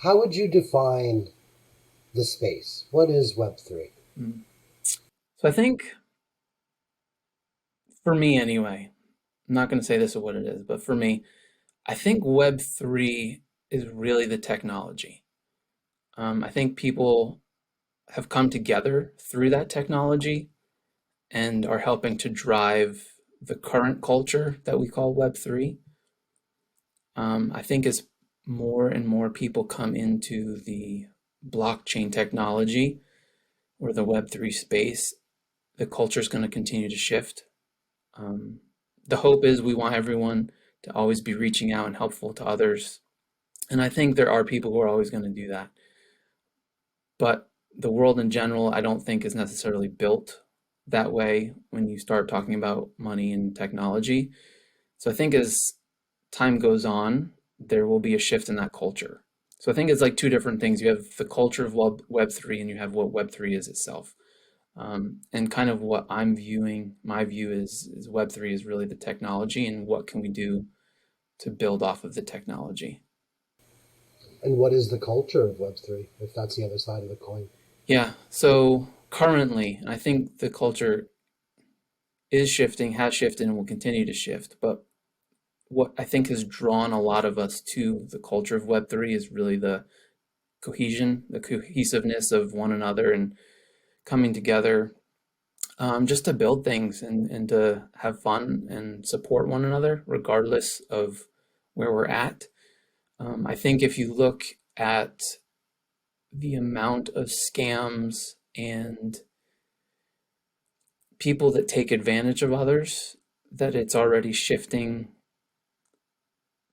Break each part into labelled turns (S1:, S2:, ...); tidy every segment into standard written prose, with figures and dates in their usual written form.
S1: How would you define the space? What is Web3?
S2: Mm. So I think for me anyway, I'm not going to say this is what it is, but for me, I think Web3 is really the technology. I think people have come together through that technology and are helping to drive the current culture that we call Web3. I think as more and more people come into the blockchain technology or the Web3 space, the culture is going to continue to shift. Um, the hope is we want everyone to always be reaching out and helpful to others. And I think there are people who are always going to do that. But the world in general, I don't think is necessarily built that way when you start talking about money and technology. So I think as time goes on, there will be a shift in that culture. So I think it's like two different things. You have the culture of Web3 and you have what Web3 is itself. And kind of what I'm viewing, my view is Web3 is really the technology and what can we do to build off of the technology.
S1: And what is the culture of Web3, if that's the other side of the coin?
S2: Yeah, so currently, I think the culture is shifting, has shifted, and will continue to shift. But what I think has drawn a lot of us to the culture of Web3 is really the cohesion, the cohesiveness of one another and coming together just to build things and to have fun and support one another, regardless of where we're at. I think if you look at the amount of scams and people that take advantage of others, that it's already shifting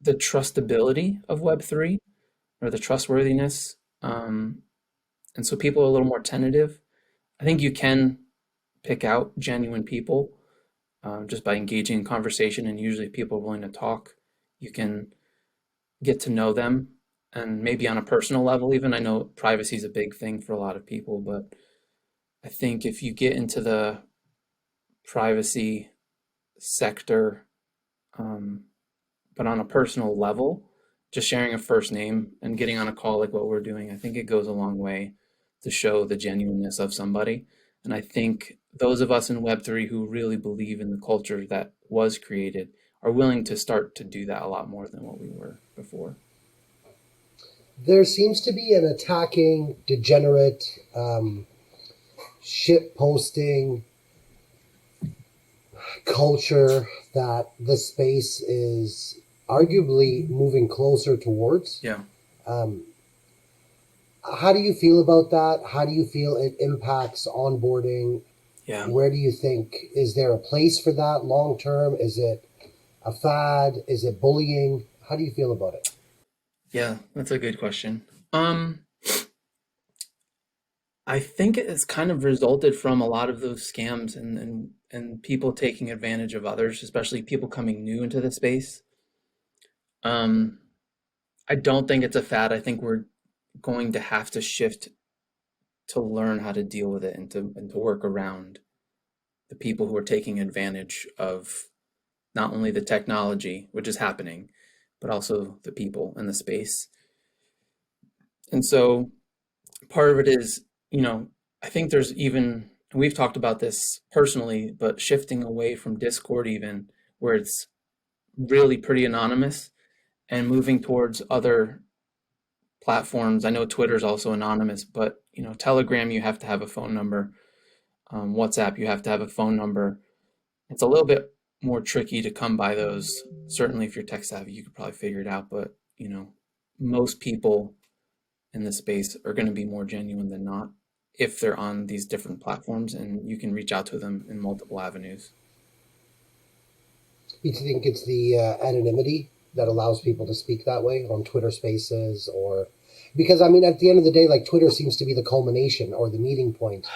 S2: the trustability of Web3 or the trustworthiness. And so people are a little more tentative. I think you can pick out genuine people just by engaging in conversation, and usually people are willing to talk. You can get to know them, and maybe on a personal level, even. I know privacy is a big thing for a lot of people, but I think if you get into the privacy sector, um, but on a personal level, just sharing a first name and getting on a call like what we're doing, I think it goes a long way to show the genuineness of somebody. And I think those of us in Web3 who really believe in the culture that was created are willing to start to do that a lot more than what we were before.
S1: There seems to be an attacking, degenerate, shit posting culture that the space is arguably moving closer towards.
S2: Yeah.
S1: Um, how do you feel about that? How do you feel it impacts onboarding?
S2: Yeah.
S1: Where do you think, is there a place for that long term? Is it a fad? Is it bullying? How do you feel about it?
S2: Yeah, that's a good question. Um, I think it's kind of resulted from a lot of those scams and people taking advantage of others, especially people coming new into the space. Um, I don't think it's a fad. I think we're going to have to shift to learn how to deal with it and to work around the people who are taking advantage of not only the technology, which is happening, but also the people in the space. And so part of it is, you know, I think there's even, and we've talked about this personally, but shifting away from Discord even, where it's really pretty anonymous, and moving towards other platforms. I know Twitter's also anonymous, but you know, Telegram you have to have a phone number. WhatsApp you have to have a phone number. It's a little bit more tricky to come by those. Certainly, if you're tech savvy, you could probably figure it out. But you know, most people in this space are going to be more genuine than not if they're on these different platforms, and you can reach out to them in multiple avenues.
S1: You think it's the anonymity that allows people to speak that way on Twitter Spaces, or because I mean, at the end of the day, like Twitter seems to be the culmination or the meeting point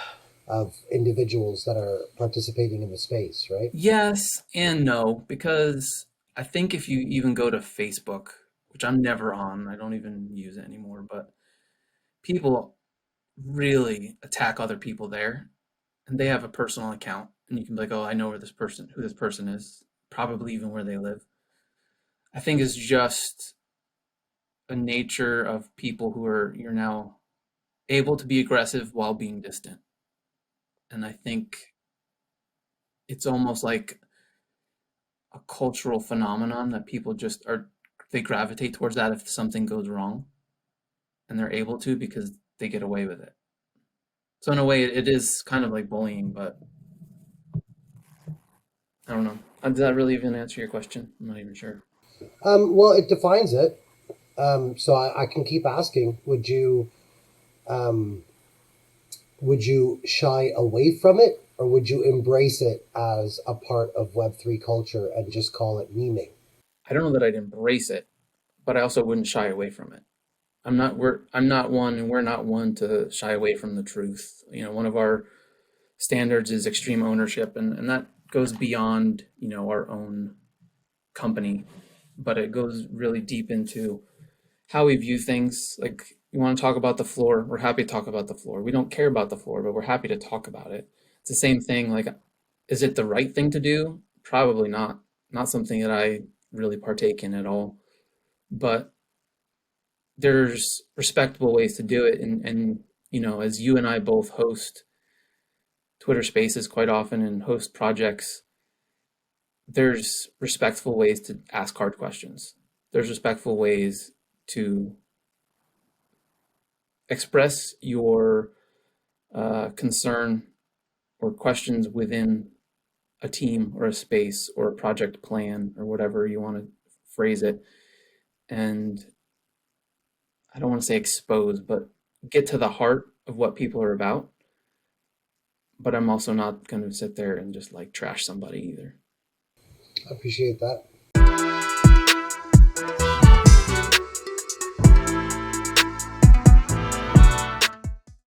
S1: of individuals that are participating in the space, right?
S2: Yes and no, because I think if you even go to Facebook, which I'm never on, I don't even use it anymore, but people really attack other people there, and they have a personal account, and you can be like, oh, I know who this person is, probably even where they live. I think it's just a nature of people who are you're now able to be aggressive while being distant. And I think it's almost like a cultural phenomenon that people just are they gravitate towards that if something goes wrong and they're able to because they get away with it. So in a way it is kind of like bullying, but I don't know. Does that really even answer your question? I'm not even sure.
S1: Well, it defines it. So I can keep asking. Um, would you shy away from it, or would you embrace it as a part of Web3 culture and just call it memeing?
S2: I don't know that I'd embrace it, but I also wouldn't shy away from it. I'm not one and we're not one to shy away from the truth. One of our standards is extreme ownership, and that goes beyond, our own company, but it goes really deep into how we view things. Like, you want to talk about the floor, we're happy to talk about the floor. We don't care about the floor, but we're happy to talk about it. It's the same thing. Like, is it the right thing to do? Probably not. Not something that I really partake in at all. But there's respectable ways to do it. And as you and I both host Twitter Spaces quite often and host projects, there's respectful ways to ask hard questions. There's respectful ways to express your concern or questions within a team or a space or a project plan or whatever you want to phrase it. And I don't want to say expose, but get to the heart of what people are about. But I'm also not going to sit there and just like trash somebody either.
S1: I appreciate that.